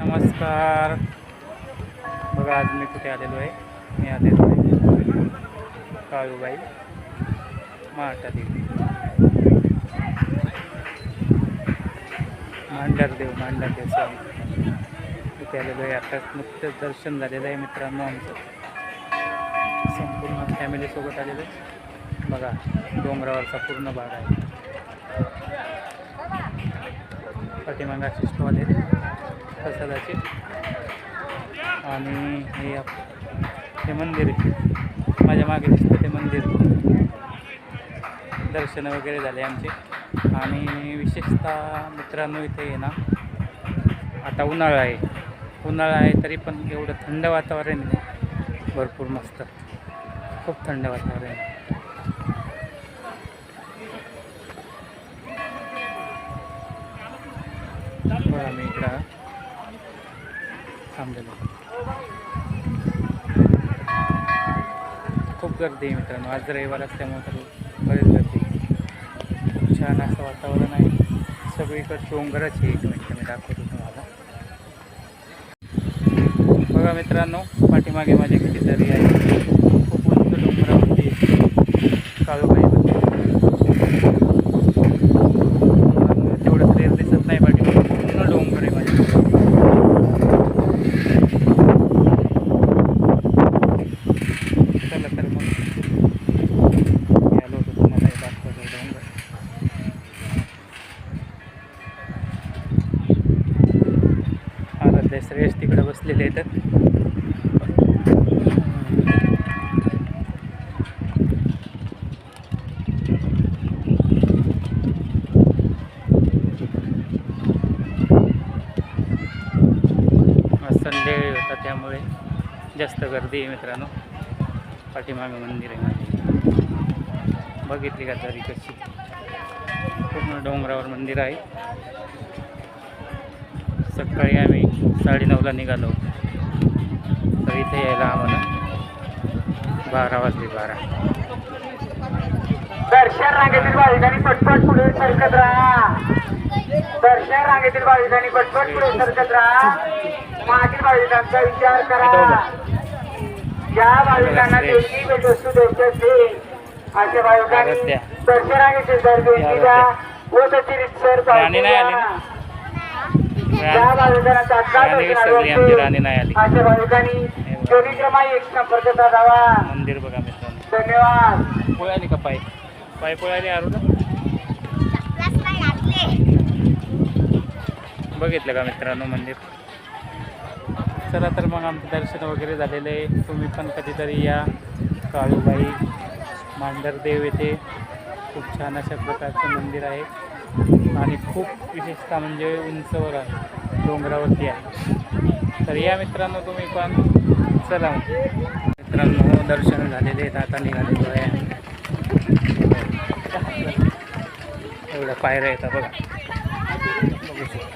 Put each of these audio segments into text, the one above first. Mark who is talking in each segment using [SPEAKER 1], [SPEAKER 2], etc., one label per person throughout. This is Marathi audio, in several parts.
[SPEAKER 1] नमस्कार. बघा आज मी कुठे आलेलो आहे. मी आलेलो आहे काळूबाई महाटादेवी मांढरदेव स्वामी इथे आलेलो आहे. आताच नुकतंच दर्शन झालेलं आहे मित्रांनो. आमचं संपूर्ण फॅमिलीसोबत आलेलो आहे. बघा डोंगरावरचा पूर्ण भाग आहे. पाठीमागाची स्टॉल आहे प्रसादाची आणि हे मंदिर आहे. माझ्या मागे दिसतं ते मंदिर. दर्शन वगैरे झाले आमचे. आणि विशेषतः मित्रांनो इथे आहे ना, आता उन्हाळा आहे तरी पण एवढं थंड वातावरण आहे. भरपूर मस्त खूप थंड वातावरण आहे. बघा मी इकडं थांबलेलो. खूप गर्दी आहे मित्रांनो. आज रविवार असल्यामुळे तर बरेच गर्दी. छान असं वातावरण आहे. सगळीकडे डोंगरच आहे. एक मिनिट मी दाखवतो तुम्हाला. बघा मित्रांनो पाठीमागे माझे कितीतरी आहे. खूप उंच डोंगरावरती काळूबाई मंदिर. तेवढं क्लिअर दिसत नाही पाठीमागे. पूर्ण डोंगर आहे माझ्या. चला तर मग आलो होतो तुम्हाला दाखवतो डोंगर. आराध्य श्रेयस तिकडे बसलेले आहेत. संडे होता त्यामुळे जास्त गर्दी आहे मित्रांनो. पाठीमागे मंदिर आहे माझे. बघितली का तरी कशी पूर्ण डोंगरावर मंदिर आहे. सकाळी आम्ही 9:30ला निघालो तर इथे यायला आम्हाला 12 वाजले. 12
[SPEAKER 2] दर्शन रांगेतील भाविकांनी पटपट पुढे सरकत राहा. दर्शन रांगेतील भाविकांनी पटपट पुढे सरकत राहा. मागील भाविकांचा विचार करा. ज्या भाविकांना देवची भेटवस्तू द्यायची असेल अशा भाविकांनी दर्शन रांगेतील दर्शन द्या व त्याची रितसर पावती द्या. ज्या भाविकांना तात्काळ अशा भाविकांनी जोडी क्रमांक 1 संपर्क साधावा.
[SPEAKER 1] मंदिर बघा मित्रांनो.
[SPEAKER 2] धन्यवाद.
[SPEAKER 1] पोळ्याली का पाय पोळ्याली आरू ना. बघितलं का मित्रांनो मंदिर. चला तर मग आमचं दर्शन वगैरे झालेलं आहे. तुम्ही पण कधीतरी या काळूबाई मांढरदेव येथे. खूप छान अशा प्रकारचं मंदिर आहे आणि खूप विशेषतः म्हणजे उंचवर आहे, डोंगरावरती आहे. तर या मित्रांनो तुम्ही पण. चला मित्रांनो दर्शन झालेले आहेत. आता निघालेलो आहे. एवढ्या पायऱ्या येतात बघा. बघू शकता.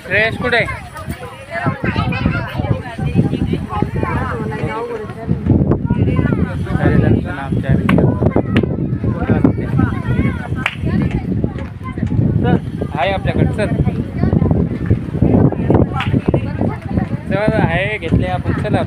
[SPEAKER 1] श्रेयस कुठे आहे? दर्शन आमच्या आहे आपल्याकडे. चल आहे घेतले आपण. चला